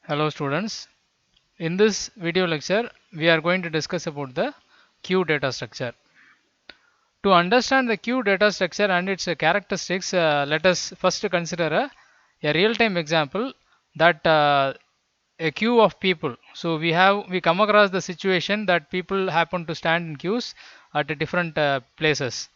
Hello students. In this video lecture, we are going to discuss about the queue data structure. To understand the queue data structure and its characteristics, let us first consider a real-time example that a queue of people. So we come across the situation that people happen to stand in queues at different places.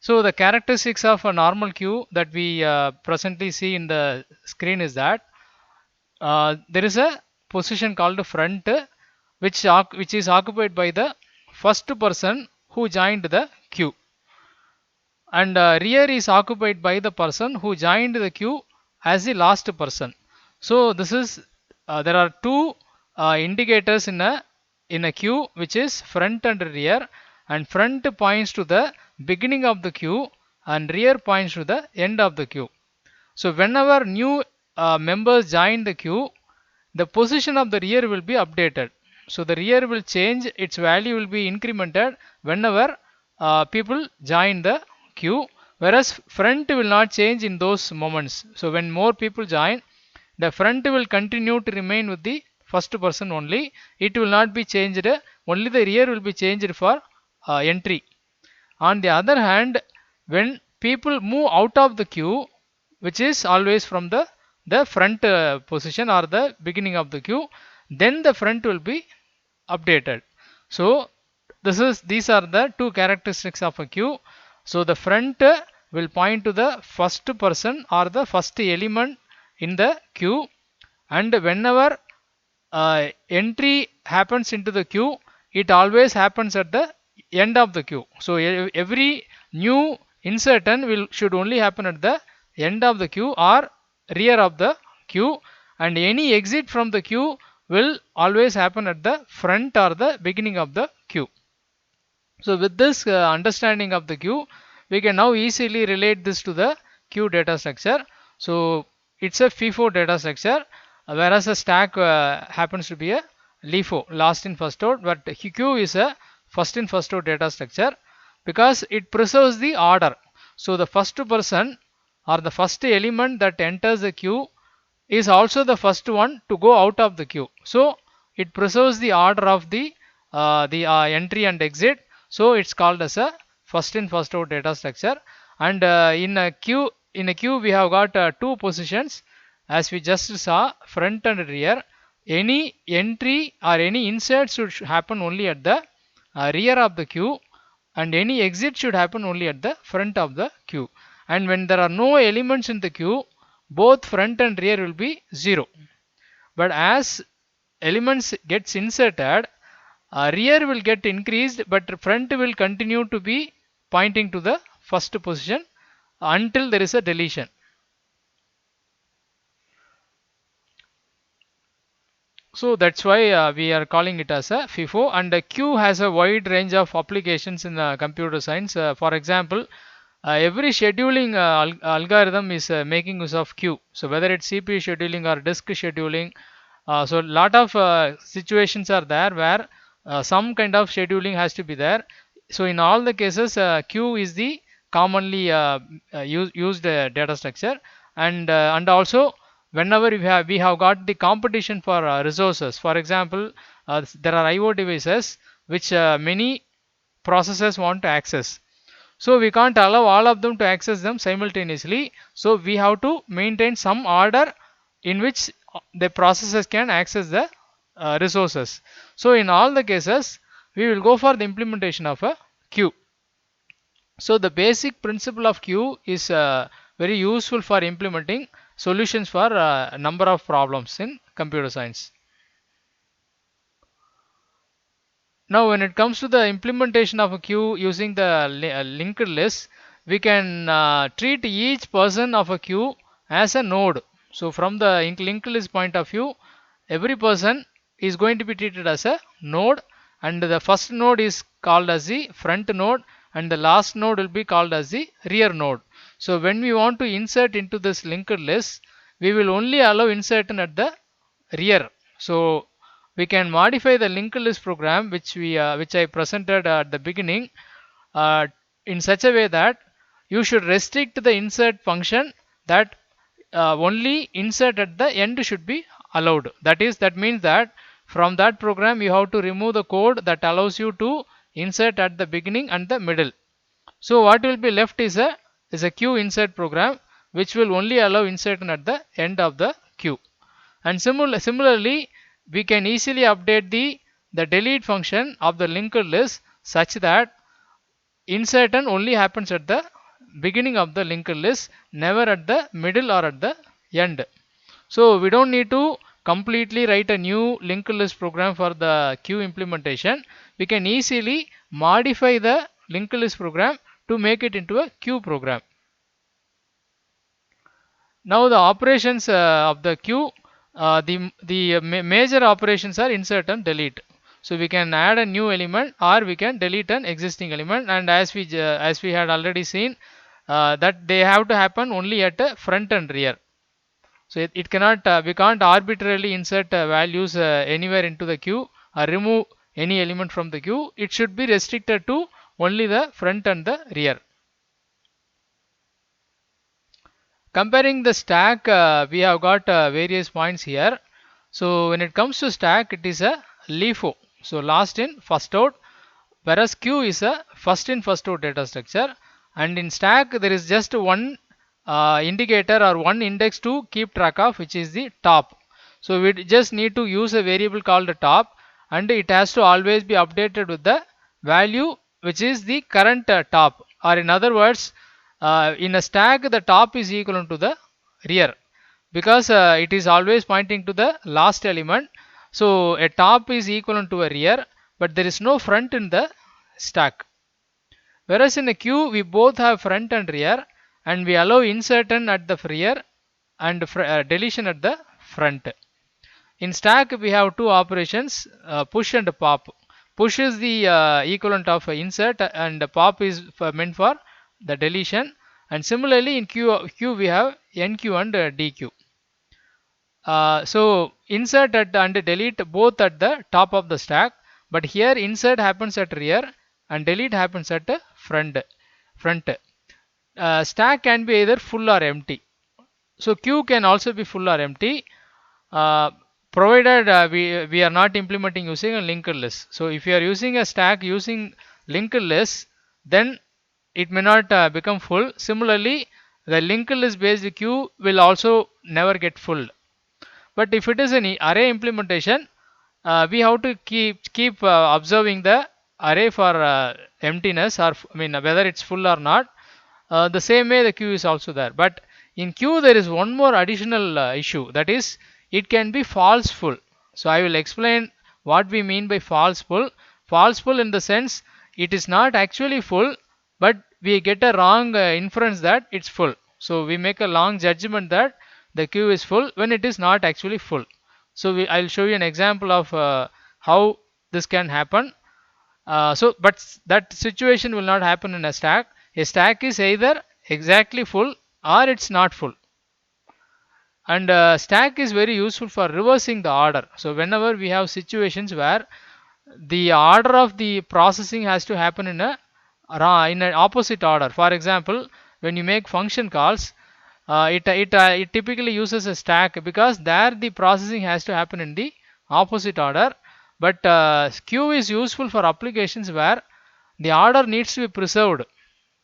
So the characteristics of a normal queue that we presently see in the screen is that there is a position called front which is occupied by the first person who joined the queue, and rear is occupied by the person who joined the queue as the last person. So this is there are two indicators in a queue, which is front and rear, and front points to the beginning of the queue and rear points to the end of the queue. So whenever new members join the queue, the position of the rear will be updated. So the rear will change, its value will be incremented whenever people join the queue, whereas front will not change in those moments. So when more people join, the front will continue to remain with the first person only. It will not be changed. Only the rear will be changed for entry. On the other hand, when people move out of the queue, which is always from the front position or the beginning of the queue, then the front will be updated. So these are the two characteristics of a queue. So the front will point to the first person or the first element in the queue, and whenever entry happens into the queue, it always happens at the end of the queue. So every new insertion will should only happen at the end of the queue or rear of the queue, and any exit from the queue will always happen at the front or the beginning of the queue. So with this understanding of the queue, we can now easily relate this to the queue data structure. So it's a FIFO data structure, whereas a stack happens to be a LIFO, last in first out, but queue is a first in first out data structure because it preserves the order. So the first person or the first element that enters the queue is also the first one to go out of the queue. So it preserves the order of the entry and exit. So it's called as a first in first out data structure. And in a queue we have got two positions, as we just saw, front and rear. Any entry or any insert should happen only at the rear of the queue, and any exit should happen only at the front of the queue. And when there are no elements in the queue, both front and rear will be 0. But as elements gets inserted, rear will get increased, but front will continue to be pointing to the first position until there is a deletion. So that's why we are calling it as a FIFO, and the queue has a wide range of applications in computer science. For example, every scheduling algorithm is making use of queue. So whether it's CPU scheduling or disk scheduling, so lot of situations are there where some kind of scheduling has to be there. So in all the cases, queue is the commonly used data structure, and also whenever we have got the competition for resources. For example, there are IO devices which many processors want to access. So we can't allow all of them to access them simultaneously. So we have to maintain some order in which the processors can access the resources. So in all the cases, we will go for the implementation of a queue. So the basic principle of queue is very useful for implementing solutions for a number of problems in computer science. Now when it comes to the implementation of a queue using the linked list, we can treat each person of a queue as a node. So from the linked list point of view, every person is going to be treated as a node, and the first node is called as the front node, and the last node will be called as the rear node. So when we want to insert into this linked list, we will only allow insertion at the rear. So we can modify the linked list program which I presented at the beginning uh, in such a way that you should restrict the insert function, that only insert at the end should be allowed. That means that from that program you have to remove the code that allows you to insert at the beginning and the middle. So what will be left is a queue insert program which will only allow insertion at the end of the queue. And similarly, we can easily update the delete function of the linked list such that insertion only happens at the beginning of the linked list, never at the middle or at the end. So we don't need to completely write a new linked list program for the queue implementation. We can easily modify the linked list program to make it into a queue program. Now the operations of the queue, the major operations are insert and delete. So we can add a new element or we can delete an existing element, and as we had already seen that they have to happen only at front and rear. So it cannot we can't arbitrarily insert values anywhere into the queue or remove any element from the queue. It should be restricted to only the front and the rear. Comparing the stack, we have got various points here. So when it comes to stack, it is a LIFO, so last in first out, whereas queue is a first in first out data structure, and in stack there is just one indicator or one index to keep track of, which is the top. So we just need to use a variable called the top, and it has to always be updated with the value which is the current top, or in other words, in a stack the top is equivalent to the rear, because it is always pointing to the last element. So a top is equivalent to a rear, but there is no front in the stack. Whereas in a queue we both have front and rear, and we allow insertion at the rear and deletion at the front. In stack we have two operations, push and pop. Push is the equivalent of insert, and pop is meant for the deletion. And similarly in queue we have NQ and DQ. So insert and delete both at the top of the stack, but here insert happens at rear and delete happens at front. Stack can be either full or empty. So queue can also be full or empty, uh, provided we are not implementing using a linked list. So if you are using a stack using linked list, then it may not become full. Similarly, the linked list based queue will also never get full. But if it is an array implementation, we have to keep observing the array for emptiness, or I mean whether it's full or not. The same way the queue is also there. But in queue there is one more additional issue, that is it can be false full. So I will explain what we mean by false full. False full in the sense it is not actually full, but we get a wrong inference that it's full. So we make a long judgment that the queue is full when it is not actually full. So I'll show you an example of how this can happen. But that situation will not happen in a stack. A stack is either exactly full or it's not full. And stack is very useful for reversing the order. So whenever we have situations where the order of the processing has to happen in an opposite order. For example, when you make function calls, it typically uses a stack, because there the processing has to happen in the opposite order. But queue is useful for applications where the order needs to be preserved.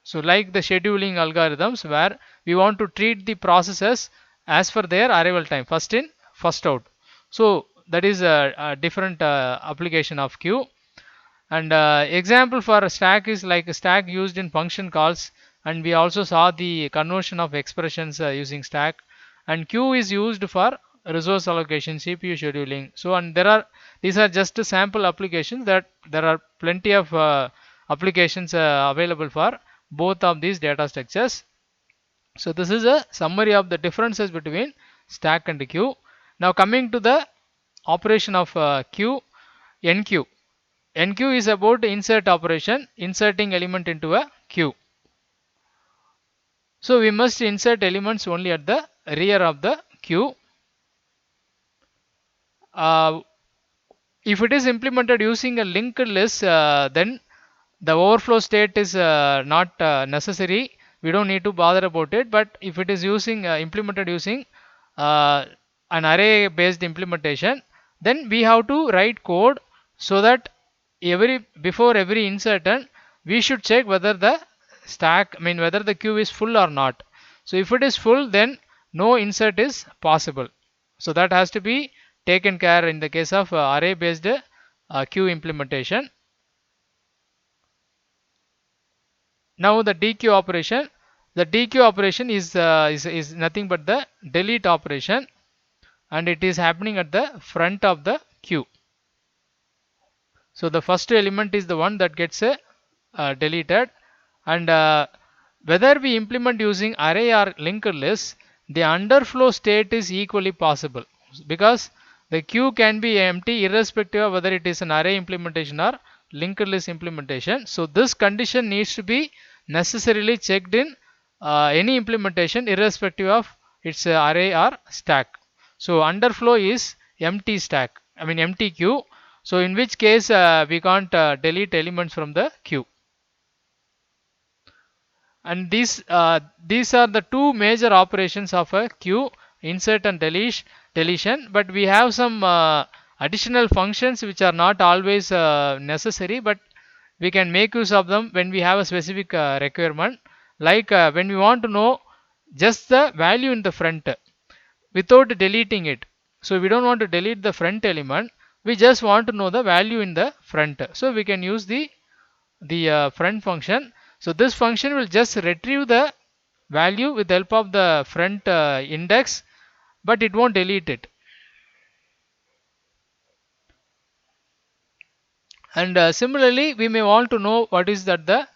So like the scheduling algorithms, where we want to treat the processes as per their arrival time, first in first out. So that is a different application of queue. And example for a stack is like a stack used in function calls, and we also saw the conversion of expressions using stack. And queue is used for resource allocation, CPU scheduling. So and these are just sample applications, that there are plenty of applications available for both of these data structures. So this is a summary of the differences between stack and queue. Now coming to the operation of queue, NQ. NQ is about insert operation, inserting element into a queue. So we must insert elements only at the rear of the queue. If it is implemented using a linked list, then the overflow state is not necessary. We don't need to bother about it. But if it is using implemented using an array based implementation, then we have to write code so that before every insertion we should check whether the whether the queue is full or not. So if it is full, then no insert is possible. So that has to be taken care in the case of array based queue implementation. Now the dequeue operation. The dequeue operation is nothing but the delete operation, and it is happening at the front of the queue. So the first element is the one that gets deleted, and whether we implement using array or linked list, the underflow state is equally possible, because the queue can be empty irrespective of whether it is an array implementation or linked list implementation. So this condition needs to be necessarily checked in any implementation irrespective of its array or stack. So underflow is empty stack, empty queue. So in which case we can't delete elements from the queue. And these are the two major operations of a queue: insert and deletion. But we have some additional functions which are not always necessary, but we can make use of them when we have a specific requirement, like when we want to know just the value in the front without deleting it. So we don't want to delete the front element, we just want to know the value in the front. So we can use the front function. So this function will just retrieve the value with the help of the front index, but it won't delete it. And similarly, we may want to know what is that the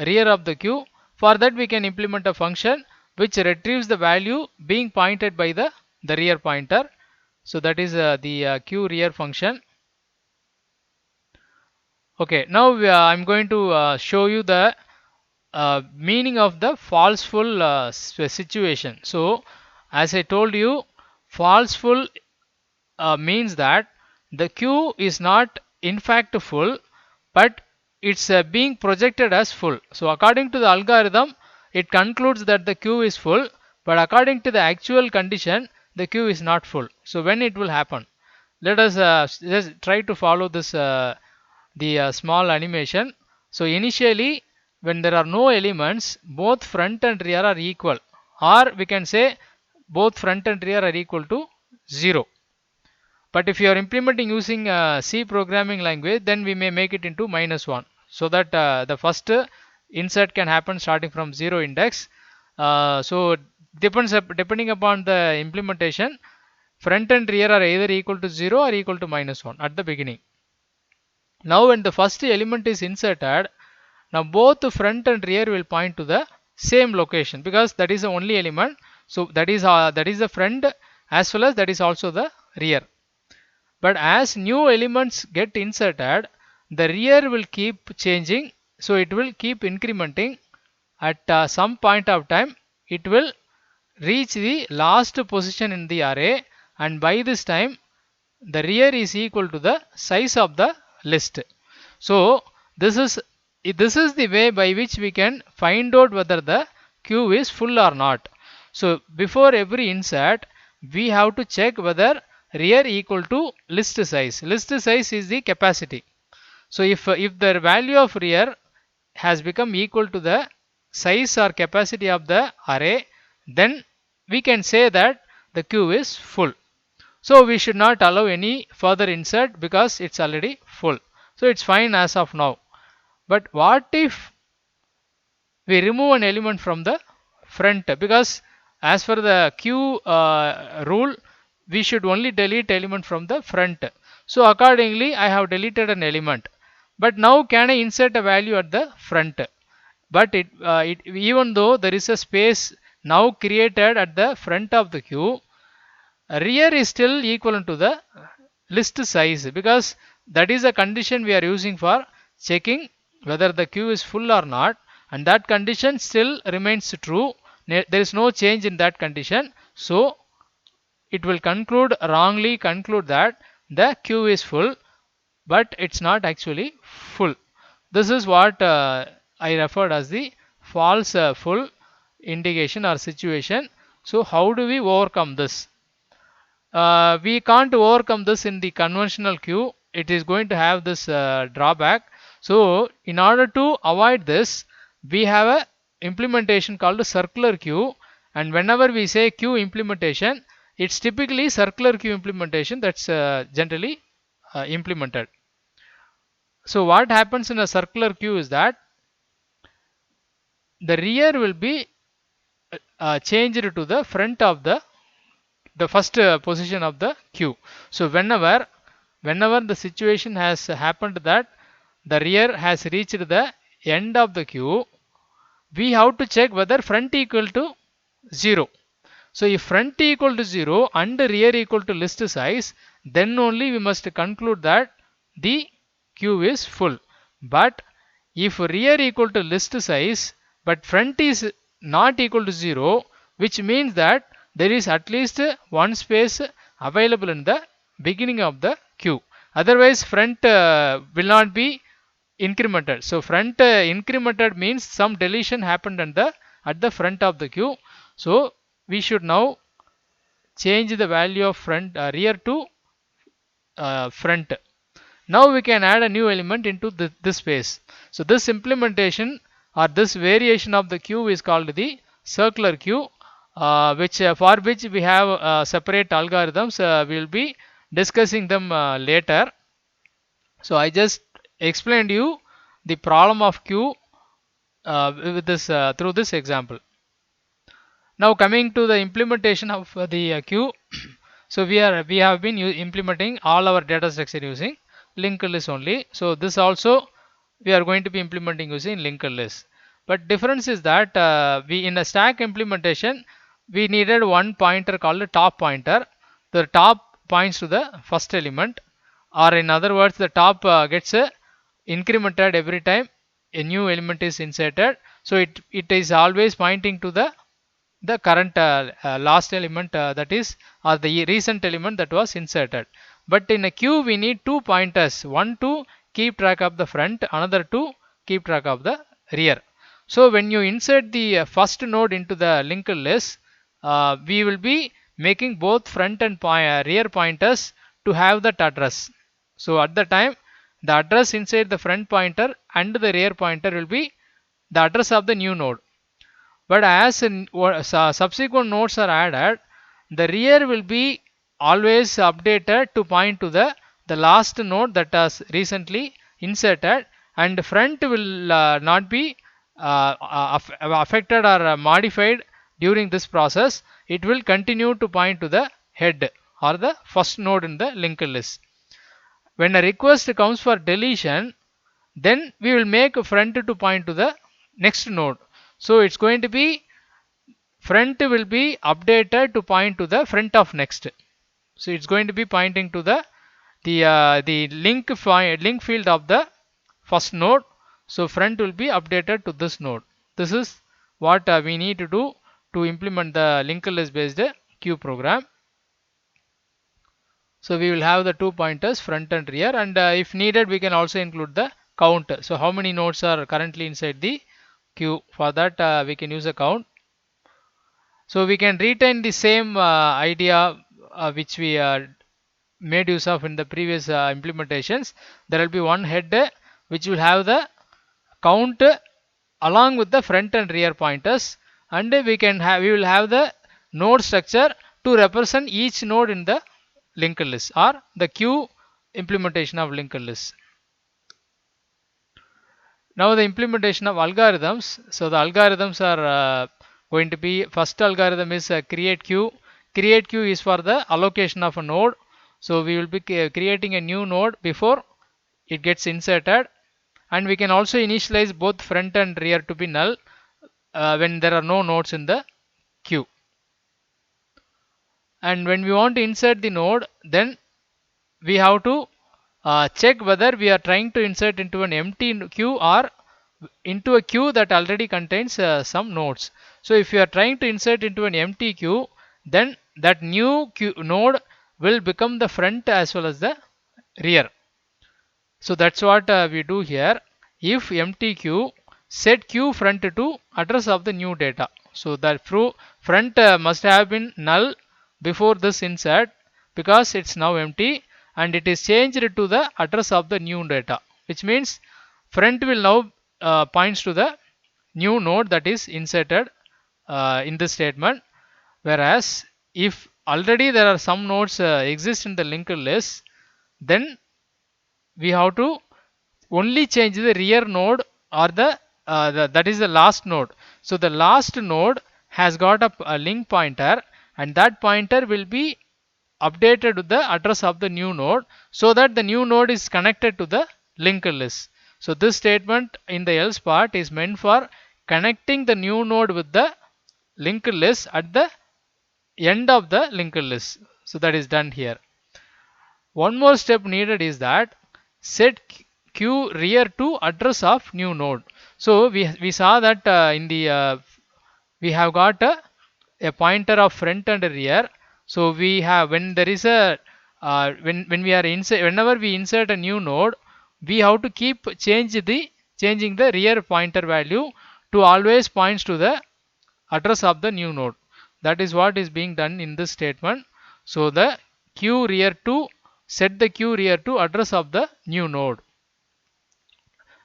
rear of the queue. For that, we can implement a function which retrieves the value being pointed by the rear pointer. So that is the queue rear function. Okay, now I'm going to show you the meaning of the false full situation. So as I told you, false full means that the queue is not in fact full, but it's being projected as full. So according to the algorithm, it concludes that the queue is full, but according to the actual condition, the queue is not full. So when it will happen? Let us just try to follow this the small animation. So initially, when there are no elements, both front and rear are equal, or we can say both front and rear are equal to 0. But if you are implementing using C programming language, then we may make it into -1, so that the first insert can happen starting from 0 index. So depending upon the implementation, front and rear are either equal to 0 or equal to -1 at the beginning. Now when the first element is inserted, now both the front and rear will point to the same location, because that is the only element. So that is the front as well as that is also the rear. But as new elements get inserted, the rear will keep changing. So it will keep incrementing. At some point of time, it will reach the last position in the array, and by this time the rear is equal to the size of the list. So this is the way by which we can find out whether the queue is full or not. So before every insert, we have to check whether rear equal to list size. List size is the capacity. So if the value of rear has become equal to the size or capacity of the array, then we can say that the queue is full. So we should not allow any further insert because it's already full. So it's fine as of now. But what if we remove an element from the front? Because as for the queue rule, we should only delete element from the front. So accordingly, I have deleted an element. But now can I insert a value at the front? But even though there is a space now created at the front of the queue, rear is still equivalent to the list size, because that is a condition we are using for checking whether the queue is full or not, and that condition still remains true. There is no change in that condition. So it will wrongly conclude that the queue is full, but it's not actually full. This is what I referred as the false full indication or situation. So how do we overcome this? we can't overcome this in the conventional queue. It is going to have this drawback. So in order to avoid this, we have a implementation called a circular queue, and whenever we say queue implementation, it's typically circular queue implementation that's generally implemented. So what happens in a circular queue is that the rear will be changed to the front of the first position of the queue. So whenever the situation has happened that the rear has reached the end of the queue, we have to check whether front equal to 0. So if front equal to 0 and rear equal to list size, then only we must conclude that the queue is full. But if rear equal to list size but front is not equal to 0, which means that there is at least one space available in the beginning of the queue. Otherwise front will not be incremented. So front incremented means some deletion happened at the front of the queue. So we should now change the value of rear to front. Now we can add a new element into this space. So this implementation or this variation of the queue is called the circular queue, for which we have separate algorithms. We will be discussing them later. So I just explained you the problem of queue with this through this example. Now coming to the implementation of the queue. So we have been implementing all our data structure using linked list only. So this also we are going to be implementing using linked list. But difference is that we in a stack implementation we needed one pointer called the top pointer. The top points to the first element, or in other words the top gets incremented every time a new element is inserted. So it is always pointing to the current last element that is, or the recent element that was inserted. But in a queue we need two pointers, one to keep track of the front, another to keep track of the rear. So when you insert the first node into the linked list, we will be making both front and rear pointers to have that address. So at the time the address inside the front pointer and the rear pointer will be the address of the new node. But as subsequent nodes are added, the rear will be always updated to point to the last node that was recently inserted, and front will not be affected or modified during this process. It will continue to point to the head or the first node in the linked list. When a request comes for deletion, then we will make a front to point to the next node. So it's going to be front will be updated to point to the front of next. So it's going to be pointing to the link field of the first node. So front will be updated to this node. This is what we need to do to implement the linked list based queue program. So we will have the two pointers, front and rear, and if needed we can also include the count. So how many nodes are currently inside the queue? For that we can use a count. So we can retain the same idea which we made use of in the previous implementations. There will be one head which will have the count along with the front and rear pointers, and we will have the node structure to represent each node in the linked list or the queue implementation of linked list. Now the implementation of algorithms. So the algorithms are going to be, first algorithm is create queue. Create queue is for the allocation of a node. So we will be creating a new node before it gets inserted, and we can also initialize both front and rear to be null when there are no nodes in the queue. And when we want to insert the node, then we have to check whether we are trying to insert into an empty queue or into a queue that already contains some nodes. So if you are trying to insert into an empty queue, then that new node will become the front as well as the rear. So that's what we do here. If empty queue, set queue front to address of the new data. So that front must have been null before this insert. because it's now empty and it is changed to the address of the new data, which means front will now points to the new node that is inserted in this statement. Whereas if already there are some nodes exist in the linked list, then we have to only change the rear node or that is the last node. So the last node has got a link pointer, and that pointer will be updated to the address of the new node, so that the new node is connected to the linked list. So this statement in the else part is meant for connecting the new node with the linked list at the end of the linked list. So that is done here. One more step needed is that set q rear to address of new node. So we saw that in the we have got a pointer of front and rear. So we have, when there is a when we are whenever we insert a new node, we have to keep changing the rear pointer value to always points to the address of the new node. That is what is being done in this statement. So the q rear to set the q rear to address of the new node,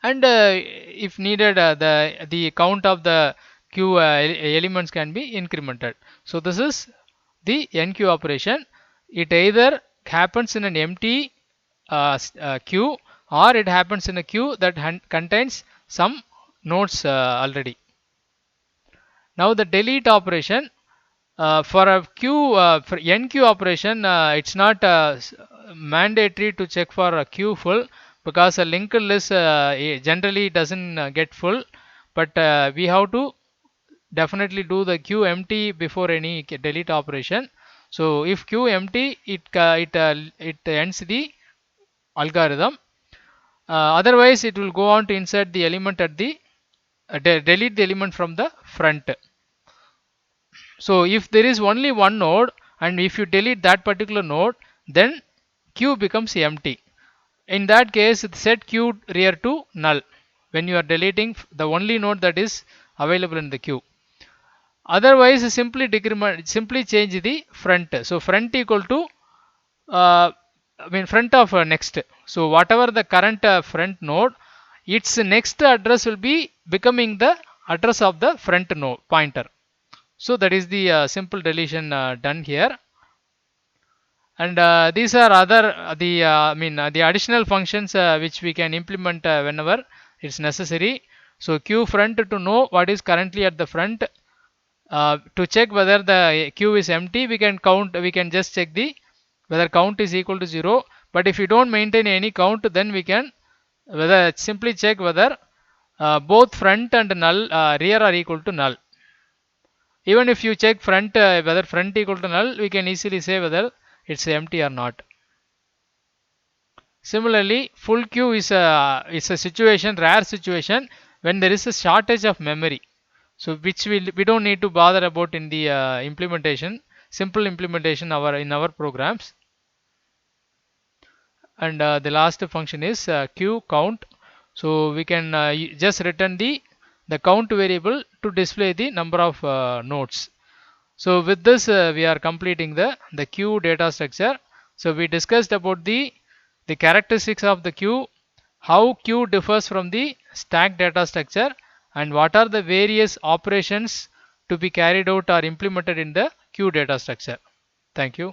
and if needed the count of the queue elements can be incremented. So this is the enqueue operation. It either happens in an empty queue, or it happens in a queue that contains some nodes already. Now the delete operation, for a queue for enqueue operation, it's not mandatory to check for a queue full, because a linked list generally doesn't get full, but we have to definitely do the queue empty before any delete operation. So if queue empty, it ends the algorithm. Otherwise it will go on to insert the element at the delete the element from the front. So if there is only one node, and if you delete that particular node, then queue becomes empty. In that case, set queue rear to null when you are deleting the only node that is available in the queue. Otherwise, simply change the front. So front equal to front of next. So whatever the current front node, its next address will be becoming the address of the front node pointer. So that is the simple deletion done here. And these are other the additional functions which we can implement whenever it's necessary. So queue front to know what is currently at the front. To check whether the queue is empty, we can just check the whether count is equal to 0. But if you don't maintain any count, then we can simply check whether both front and null rear are equal to null. Even if you check front whether front equal to null, we can easily say whether it's empty or not. Similarly, full queue is a situation, rare situation, when there is a shortage of memory. So which we don't need to bother about in the implementation, simple implementation in our programs. And the last function is queue count. So we can just return the count variable to display the number of nodes. So with this we are completing the queue data structure. So we discussed about the characteristics of the queue, how queue differs from the stack data structure, and what are the various operations to be carried out or implemented in the queue data structure. Thank you.